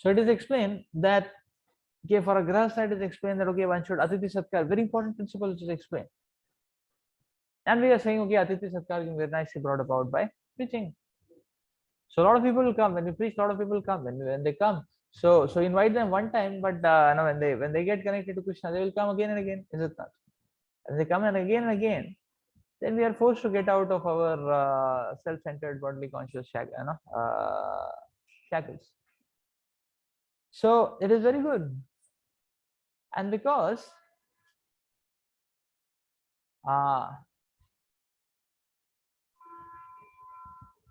So it is explained that, okay, for a grahastha it is explained that, okay, one should Atiti Satkar, very important principle which is explained. And we are saying, okay, Atiti Satkar is very nicely brought about by preaching. So a lot of people will come when we preach. A lot of people come when they come. So invite them one time, but when they get connected to Krishna, they will come again and again. Is it not? And they come and again, then we are forced to get out of our self-centered bodily conscious shackles. So it is very good, and because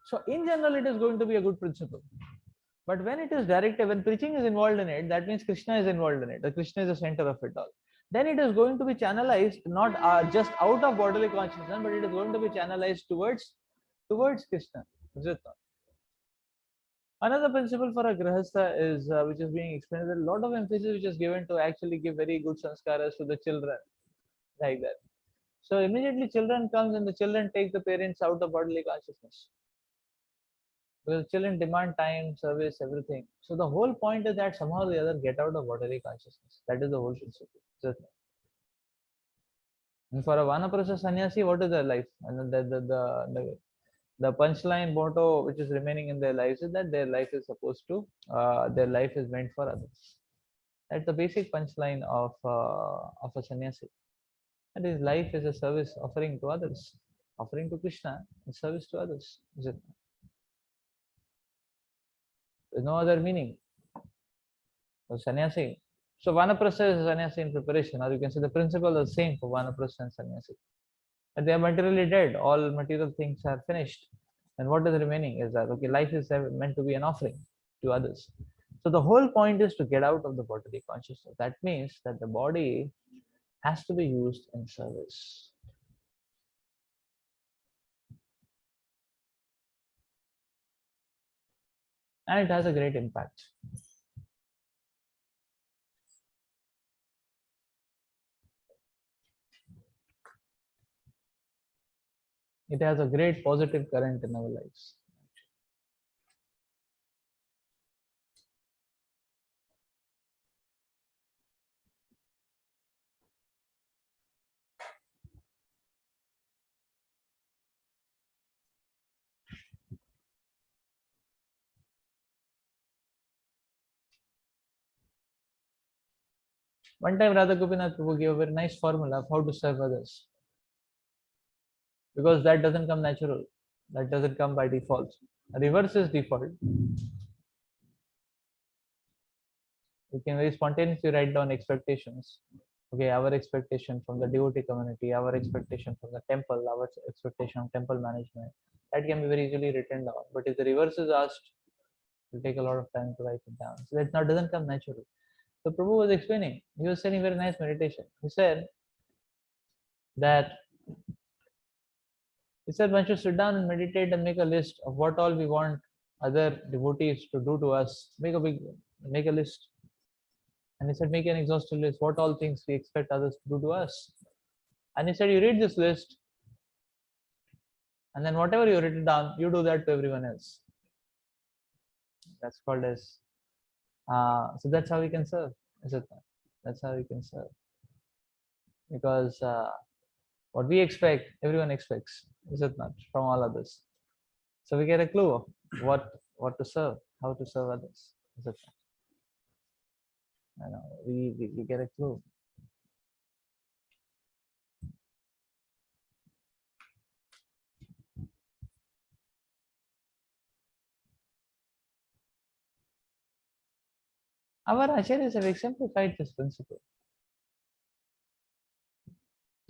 so in general it is going to be a good principle. But when it is directed, when preaching is involved in it, that means Krishna is involved in it. The Krishna is the center of it all. Then it is going to be channelized not just out of bodily consciousness, but it is going to be channelized towards Krishna. Is it not? Another principle for a grahastha is which is being explained. There is a lot of emphasis which is given to actually give very good sanskaras to the children, like that. So immediately children comes and the children take the parents out of bodily consciousness. Because children demand time, service, everything. So the whole point is that somehow or the other get out of bodily consciousness. That is the whole principle. And for a Vanaprastha sannyasi, what is their life? And the punchline motto which is remaining in their lives is that their life is supposed to, their life is meant for others. That's the basic punchline of a sannyasi. That his life is a service offering to others, offering to Krishna and service to others. Is it? There's no other meaning. So sannyasi. So Vanaprastha is sannyasi in preparation, or you can say the principle is the same for Vanaprastha and sannyasi. And they are materially dead. All material things are finished. And what is remaining is that, okay, life is meant to be an offering to others. So the whole point is to get out of the bodily consciousness. That means that the body has to be used in service. And it has a great impact. It has a great positive current in our lives. One time Radha Gopinath Prabhu gave a very nice formula of how to serve others. Because that doesn't come natural. That doesn't come by default. Reverse is default. You can very spontaneously write down expectations. Okay, our expectation from the devotee community, our expectation from the temple, our expectation of temple management. That can be very easily written down. But if the reverse is asked, it will take a lot of time to write it down. So that now doesn't come naturally. So Prabhu was explaining, he was saying very nice meditation. He said one should sit down and meditate and make a list of what all we want other devotees to do to us. Make a list. And he said, make an exhaustive list, what all things we expect others to do to us. And he said, you read this list, and then whatever you written down, you do that to everyone else. That's called as, so that's how we can serve, is it not? That's how we can serve. Because what we expect, everyone expects, is it not, from all others. So we get a clue of what to serve, how to serve others, is it not? We get a clue. Our acharyas have exemplified this principle.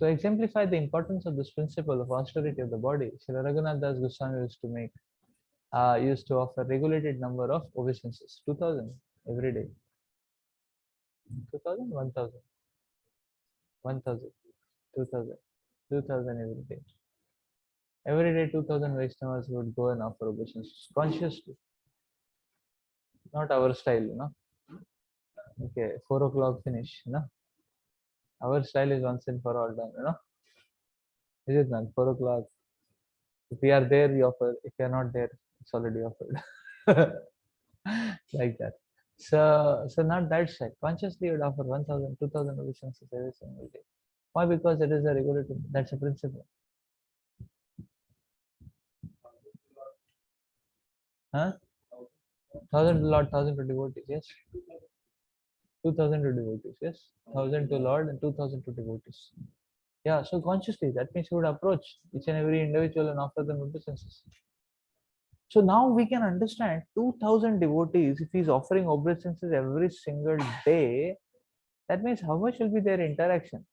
To exemplify the importance of this principle of austerity of the body, Srila Raghunath Das Goswami used to offer regulated number of obeisances, 2000 every day. 2000, 1000, 1000, 2000, 2000 every day. Every day 2000 Vaishnavas would go and offer obeisances consciously. Not our style, Okay, 4 o'clock finish, Our style is once and for all done, Is it not? 4 o'clock. If we are there, we offer. If we are not there, it's already offered. Like that. So not that shy. Consciously you would offer 1,000, 2,000 obeisances every single day. Why? Because it is a regulative. That's a principle. Huh? 1,000 to Lord, 1,000 to devotees. Yes. 2,000 to devotees. Yes. 1,000 to Lord and 2,000 to devotees. Yeah. So consciously, that means you would approach each and every individual and offer them obeisances. So now we can understand 2,000 devotees. If he's offering obeisances every single day, that means how much will be their interaction,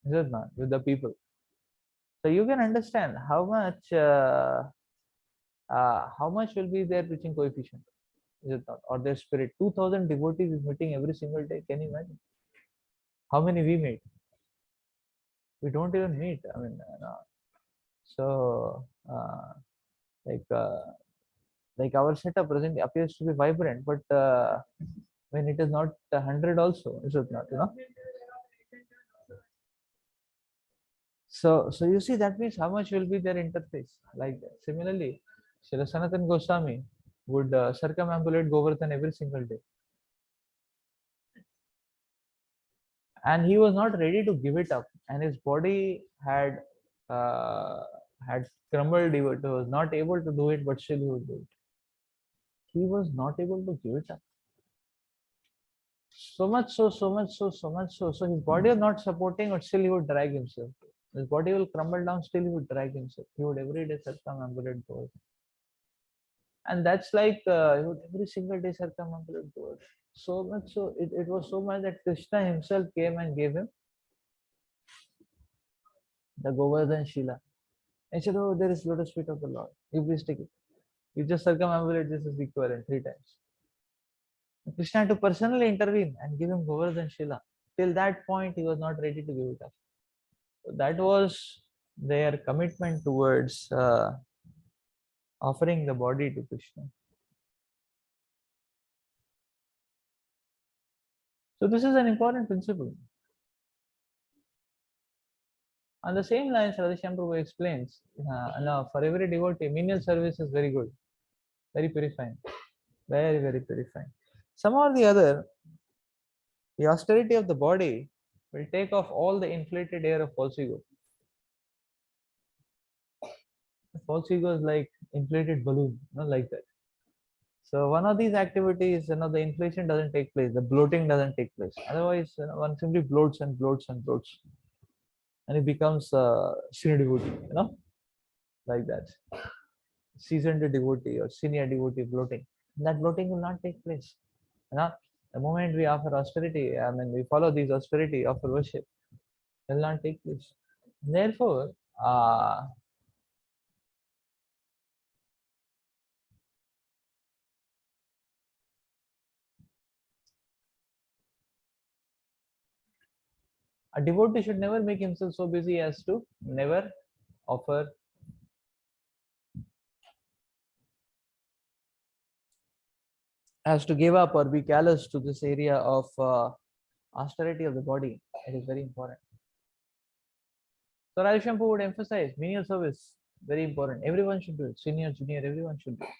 is it not, with the people? So you can understand how much will be their preaching coefficient, is it not, or their spirit. 2,000 devotees is meeting every single day. Can you imagine how many we meet? We don't even meet. I mean, so like like our setup present appears to be vibrant, but when it is not 100 also, is it not? So you see, that means how much will be their interface. Like similarly, Srila Sanatan Goswami would circumambulate Govardhan every single day, and he was not ready to give it up, and his body uh, had crumbled. He was not able to do it, but still he would do it. He was not able to give it up. So much so, so much so, so much so. So his body was not supporting, but still he would drag himself. His body will crumble down, still he would drag himself. He would every day circumambulate Govardhan. And that's like he would every single day circumambulate Govardhan. So much so, it was so much that Krishna himself came and gave him the Govardhan Shila. And said, "Oh, there is lotus feet of the Lord. You please take it. You just circumambulate this is equivalent 3 times." Krishna had to personally intervene and give him Govardhan Shila. Till that point, he was not ready to give it up. So that was their commitment towards offering the body to Krishna. So this is an important principle. On the same lines, Radheshyam Prabhu explains, now for every devotee, menial service is very good, very purifying, very, very purifying. Somehow or the other, the austerity of the body will take off all the inflated air of false ego. The false ego is like inflated balloon, not like that. So one of these activities, the inflation doesn't take place, the bloating doesn't take place. Otherwise, one simply bloats and bloats and bloats, and it becomes senior devotee, like that. Seasoned devotee or senior devotee bloating. That bloating will not take place. The moment we offer austerity, I mean, we follow these austerity, offer worship, will not take place. Therefore, a devotee should never make himself so busy as to never offer, as to give up or be callous to this area of austerity of the body. It is very important. So Radheshyam would emphasize menial service, very important. Everyone should do it. Senior, junior, everyone should do it.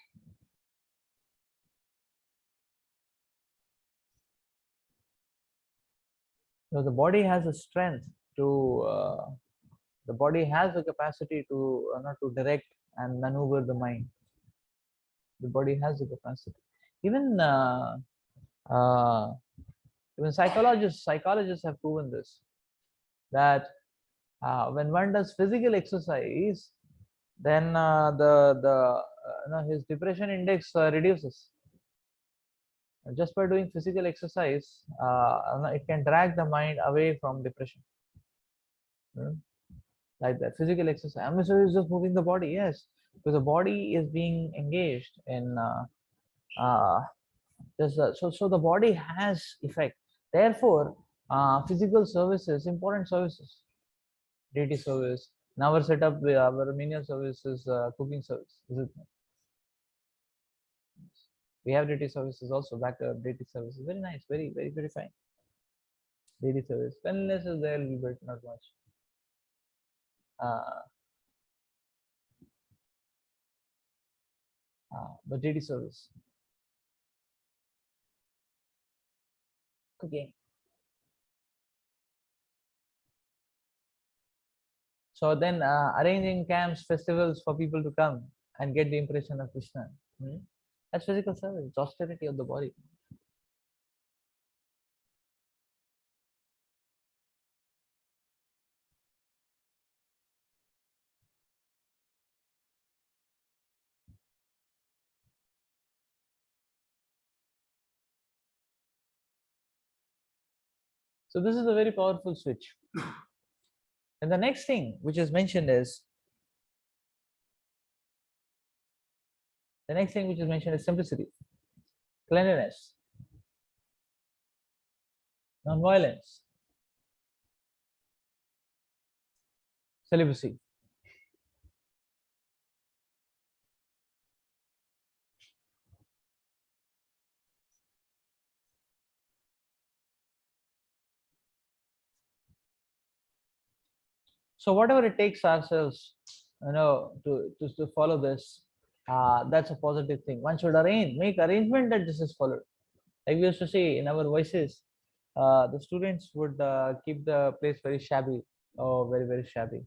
So the body has a strength to, the body has the capacity to not to direct and maneuver the mind. The body has the capacity. Even uh, even psychologists have proven this, that when one does physical exercise, then his depression index reduces. Just by doing physical exercise, it can drag the mind away from depression. Like that, physical exercise. I mean, so it's just moving the body, yes, because the body is being engaged in. So the body has effect. Therefore, physical services, important services, deity service. Now our setup, our menial service is cooking service. Is it? We have deity services also. Backup deity services, very nice, very, very, very fine. Deity service. Cleanliness is there a little bit, not much. But deity service. cooking. So then arranging camps, festivals for people to come and get the impression of Krishna. Hmm? That's physical service. It's austerity of the body. So this is a very powerful switch. And the next thing which is mentioned is simplicity, cleanliness, non-violence, celibacy. So whatever it takes ourselves, to follow this, that's a positive thing. One should make arrangement that this is followed. Like we used to say in our voices, the students would keep the place very shabby, or very very shabby,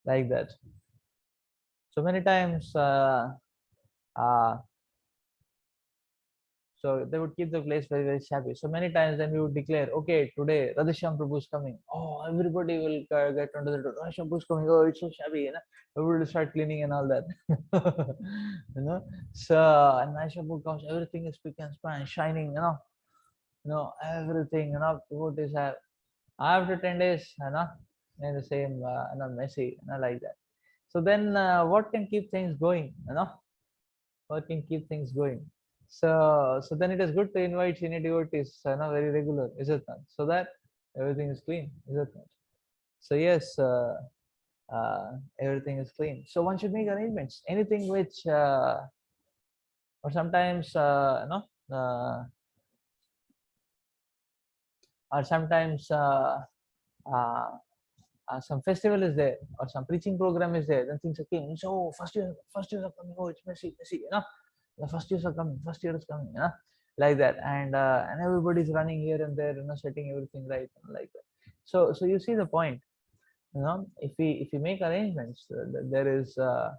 like that. So many times, uh, so they would keep the place very very shabby. So many times, then we would declare, okay, today Radhashyam Prabhu is coming. Oh, everybody will get under the door. Radhashyam Prabhu is coming. Oh, it's so shabby, Everybody will start cleaning and all that. So and Radhashyam Prabhu comes, everything is spick and span, shining, everything, devotees have. After 10 days, in the same, messy, like that. So then, what can keep things going, What can keep things going? So then it is good to invite senior devotees, very regular, is it not? So that everything is clean, is it not? So yes, everything is clean. So one should make arrangements. Anything which, or sometimes, or sometimes, uh, some festival is there, or some preaching program is there, then things are clean. So first years are coming. Oh, it's messy, The first years are coming. First year is coming, like that, and everybody's running here and there, setting everything right, like that. So you see the point, if we make arrangements, there is, uh,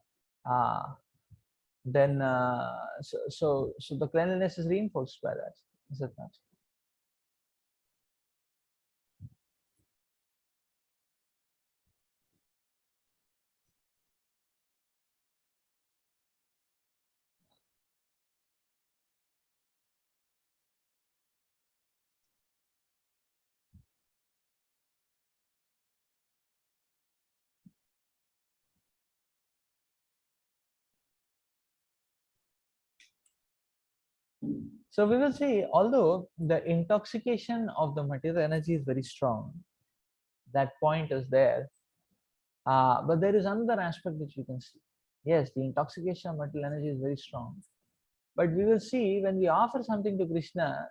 then so the cleanliness is reinforced by that, is it not? So we will see, although the intoxication of the material energy is very strong, that point is there. But there is another aspect which we can see. Yes, the intoxication of material energy is very strong. But we will see, when we offer something to Krishna,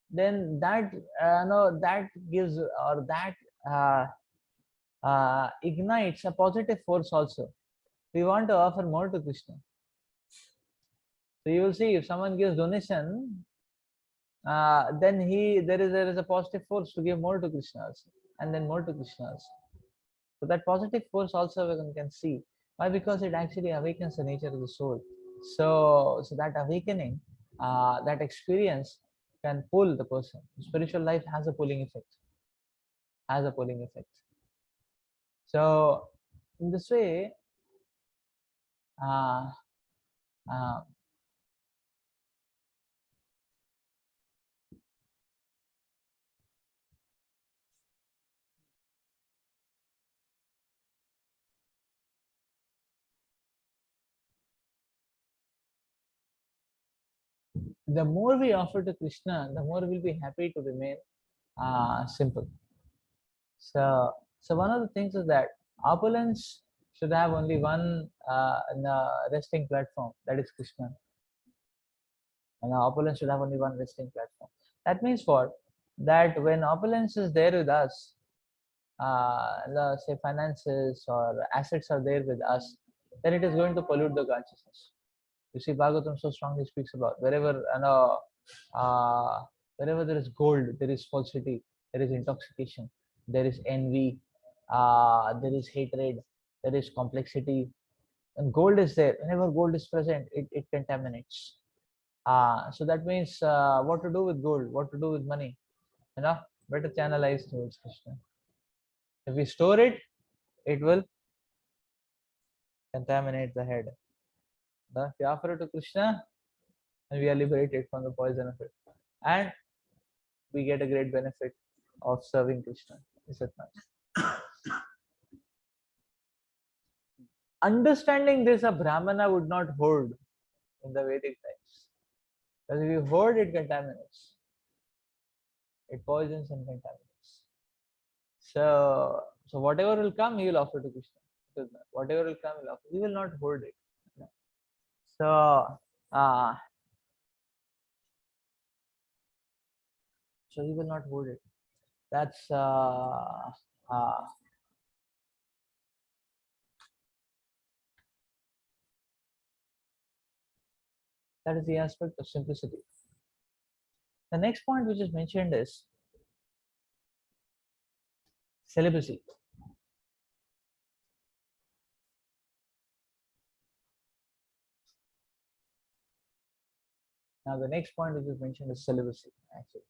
then that, that gives, or that ignites a positive force also. We want to offer more to Krishna. So you will see, if someone gives donation, then there is a positive force to give more to Krishna also, and then more to Krishna also. So that positive force also one can see. Why? Because it actually awakens the nature of the soul. So that awakening, that experience can pull the person. Spiritual life has a pulling effect. Has a pulling effect. So in this way, uh, uh, the more we offer to Krishna, the more we'll be happy to remain simple. So one of the things is that opulence should have only one resting platform, that is Krishna. And opulence should have only one resting platform. That means what? That when opulence is there with us, say finances or assets are there with us, then it is going to pollute the consciousness. You see, Bhagavatam so strongly speaks about wherever, uh, Wherever there is gold, there is falsity, there is intoxication, there is envy, there is hatred, there is complexity. And gold is there. Whenever gold is present, it contaminates. So that means what to do with gold, what to do with money, you know, better channelize towards Krishna. If we store it, it will contaminate the head. If we offer it to Krishna, and we are liberated from the poison of it. And we get a great benefit of serving Krishna. Is it not? Understanding this, a Brahmana would not hoard in the Vedic times. Because if you hoard, it contaminates. It poisons and contaminates. So whatever will come, he will offer to Krishna. Whatever will come, he will not hoard it. So, so he will not hold it. That's that is the aspect of simplicity. The next point which is mentioned is celibacy. Now the next point which is mentioned is celibacy actually.